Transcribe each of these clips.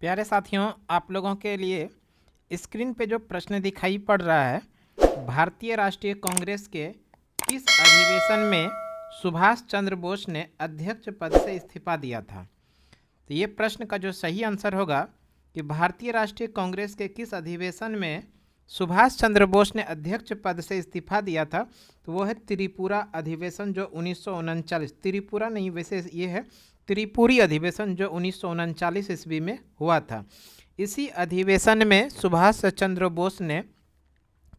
प्यारे साथियों, आप लोगों के लिए स्क्रीन पे जो प्रश्न दिखाई पड़ रहा है, भारतीय राष्ट्रीय कांग्रेस के किस अधिवेशन में सुभाष चंद्र बोस ने अध्यक्ष पद से इस्तीफा दिया था। तो ये प्रश्न का जो सही आंसर होगा कि भारतीय राष्ट्रीय कांग्रेस के किस अधिवेशन में सुभाष चंद्र बोस ने अध्यक्ष पद से इस्तीफा दिया था, तो वो है त्रिपुरा अधिवेशन जो 1939, त्रिपुरा नहीं वैसे ये है त्रिपुरी अधिवेशन जो 1939 ईस्वी में हुआ था। इसी अधिवेशन में सुभाष चंद्र बोस ने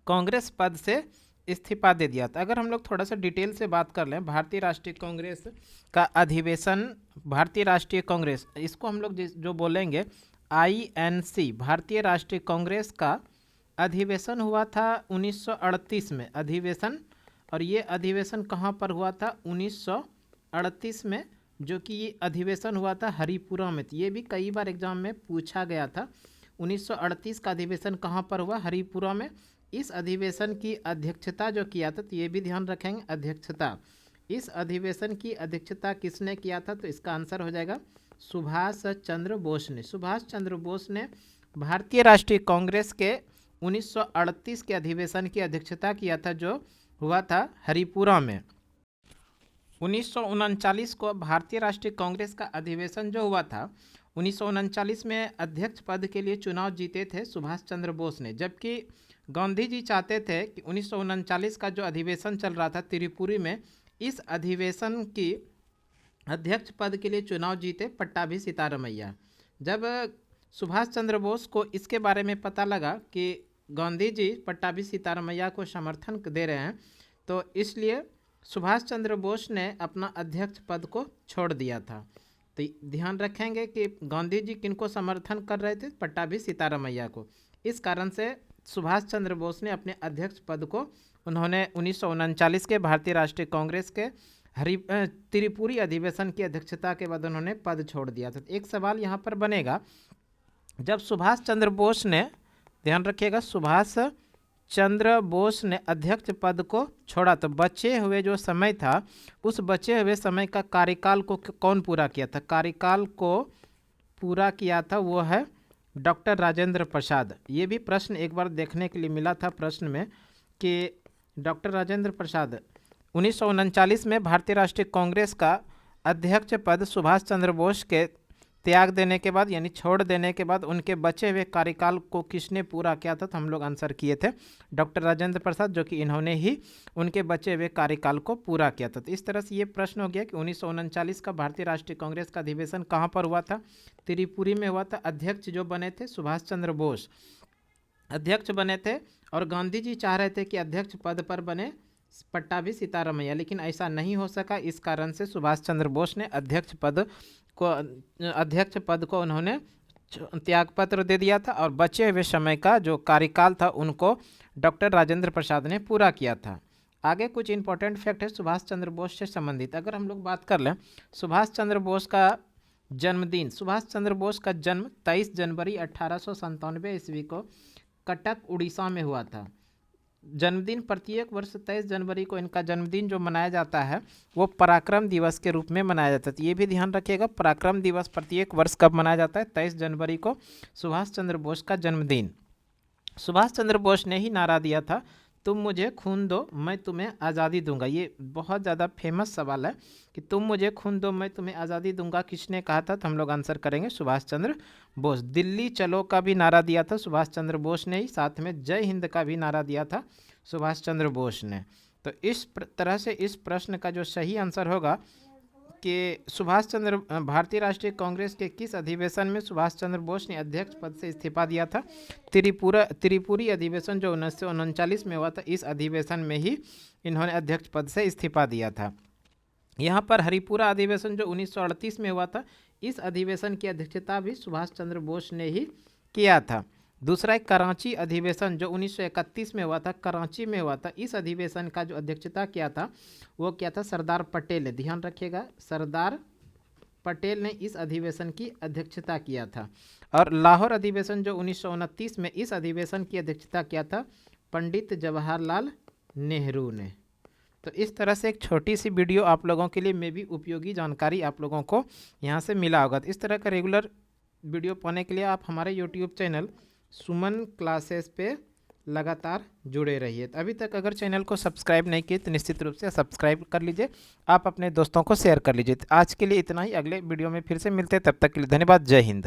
कांग्रेस पद से इस्तीफा दे दिया था। अगर हम लोग थोड़ा सा डिटेल से बात कर लें, भारतीय राष्ट्रीय कांग्रेस का अधिवेशन, भारतीय राष्ट्रीय कांग्रेस, इसको हम लोग जो बोलेंगे INC, भारतीय राष्ट्रीय कांग्रेस का अधिवेशन हुआ था 1938 में अधिवेशन। और ये अधिवेशन कहाँ पर हुआ था? 1938 में, जो कि ये अधिवेशन हुआ था हरिपुरा में। ये भी कई बार एग्जाम में पूछा गया था। 1938 का अधिवेशन कहाँ पर हुआ? हरिपुरा में। इस अधिवेशन की अध्यक्षता जो किया था, तो ये भी ध्यान रखेंगे, अध्यक्षता, इस अधिवेशन की अध्यक्षता किसने किया था? तो इसका आंसर हो जाएगा सुभाष चंद्र बोस ने। सुभाष चंद्र बोस ने भारतीय राष्ट्रीय कांग्रेस के 1938 के अधिवेशन की अध्यक्षता किया था, जो हुआ था हरिपुरा में। 1939 को भारतीय राष्ट्रीय कांग्रेस का अधिवेशन जो हुआ था, 1939 में अध्यक्ष पद के लिए चुनाव जीते थे सुभाष चंद्र बोस ने, जबकि गांधी जी चाहते थे कि 1939 का जो अधिवेशन चल रहा था त्रिपुरी में, इस अधिवेशन की अध्यक्ष पद के लिए चुनाव जीते पट्टाभी सीतारमैया। जब सुभाष चंद्र बोस को इसके बारे में पता लगा कि गांधी जी पट्टाभी सीतारमैया को समर्थन दे रहे हैं, तो इसलिए सुभाष चंद्र बोस ने अपना अध्यक्ष पद को छोड़ दिया था। तो ध्यान रखेंगे कि गांधी जी किनको समर्थन कर रहे थे? पट्टाभी सीतारमैया को। इस कारण से सुभाष चंद्र बोस ने अपने अध्यक्ष पद को, उन्होंने 1939 के भारतीय राष्ट्रीय कांग्रेस के त्रिपुरी अधिवेशन की अध्यक्षता के बाद उन्होंने पद छोड़ दिया था। एक सवाल यहाँ पर बनेगा, जब सुभाष चंद्र बोस ने, ध्यान रखिएगा, सुभाष चंद्र बोस ने अध्यक्ष पद को छोड़ा, तो बचे हुए जो समय था, उस बचे हुए समय का कार्यकाल को कौन पूरा किया था? कार्यकाल को पूरा किया था वो है डॉक्टर राजेंद्र प्रसाद। ये भी प्रश्न एक बार देखने के लिए मिला था प्रश्न में कि डॉक्टर राजेंद्र प्रसाद 1939 में भारतीय राष्ट्रीय कांग्रेस का अध्यक्ष पद सुभाष चंद्र बोस के त्याग देने के बाद, यानी छोड़ देने के बाद, उनके बचे हुए कार्यकाल को किसने पूरा किया था? तो हम लोग आंसर किए थे डॉक्टर राजेंद्र प्रसाद, जो कि इन्होंने ही उनके बचे हुए कार्यकाल को पूरा किया था। तो इस तरह से ये प्रश्न हो गया कि 1939 का भारतीय राष्ट्रीय कांग्रेस का अधिवेशन कहाँ पर हुआ था? त्रिपुरी में हुआ था। अध्यक्ष जो बने थे सुभाष चंद्र बोस अध्यक्ष बने थे, और गांधी जी चाह रहे थे कि अध्यक्ष पद पर बने पट्टाभी सीतारमैया, लेकिन ऐसा नहीं हो सका। इस कारण से सुभाष चंद्र बोस ने अध्यक्ष पद को उन्होंने त्यागपत्र दे दिया था, और बचे हुए समय का जो कार्यकाल था उनको डॉक्टर राजेंद्र प्रसाद ने पूरा किया था। आगे कुछ इंपॉर्टेंट फैक्ट है सुभाष चंद्र बोस से संबंधित। अगर हम लोग बात कर लें सुभाष चंद्र बोस का जन्मदिन, सुभाष चंद्र बोस का जन्म 23 जनवरी 1897 ईस्वी को कटक उड़ीसा में हुआ था। जन्मदिन प्रत्येक वर्ष 23 जनवरी को इनका जन्मदिन जो मनाया जाता है वो पराक्रम दिवस के रूप में मनाया जाता है। तो ये भी ध्यान रखिएगा, पराक्रम दिवस प्रत्येक वर्ष कब मनाया जाता है? 23 जनवरी को, सुभाष चंद्र बोस का जन्मदिन। सुभाष चंद्र बोस ने ही नारा दिया था, तुम मुझे खून दो मैं तुम्हें आज़ादी दूंगा। ये बहुत ज़्यादा फेमस सवाल है कि तुम मुझे खून दो मैं तुम्हें आज़ादी दूंगा, किसने कहा था? तो हम लोग आंसर करेंगे सुभाष चंद्र बोस। दिल्ली चलो का भी नारा दिया था सुभाष चंद्र बोस ने ही, साथ में जय हिंद का भी नारा दिया था सुभाष चंद्र बोस ने। तो इस तरह से इस प्रश्न का जो सही आंसर होगा कि भारतीय राष्ट्रीय कांग्रेस के किस अधिवेशन में सुभाष चंद्र बोस ने अध्यक्ष पद से इस्तीफा दिया था? त्रिपुरी अधिवेशन जो 1939 में हुआ था, इस अधिवेशन में ही इन्होंने अध्यक्ष पद से इस्तीफा दिया था। यहाँ पर हरिपुरा अधिवेशन जो 1938 में हुआ था, इस अधिवेशन की अध्यक्षता भी सुभाष चंद्र बोस ने ही किया था। दूसरा एक कराची अधिवेशन जो 1931 में हुआ था, कराची में हुआ था। इस अधिवेशन का जो अध्यक्षता किया था वो क्या था? सरदार पटेल ने। ध्यान रखिएगा, सरदार पटेल ने इस अधिवेशन की अध्यक्षता किया था। और लाहौर अधिवेशन जो 1929 में, इस अधिवेशन की अध्यक्षता किया था पंडित जवाहरलाल नेहरू ने। तो इस तरह से एक छोटी सी वीडियो आप लोगों के लिए में भी उपयोगी जानकारी आप लोगों को यहाँ से मिला होगा। तो इस तरह का रेगुलर वीडियो पाने के लिए आप हमारे यूट्यूब चैनल सुमन क्लासेस पे लगातार जुड़े रहिए। अभी तक अगर चैनल को सब्सक्राइब नहीं किए तो निश्चित रूप से सब्सक्राइब कर लीजिए, आप अपने दोस्तों को शेयर कर लीजिए। आज के लिए इतना ही, अगले वीडियो में फिर से मिलते हैं, तब तक के लिए धन्यवाद। जय हिंद।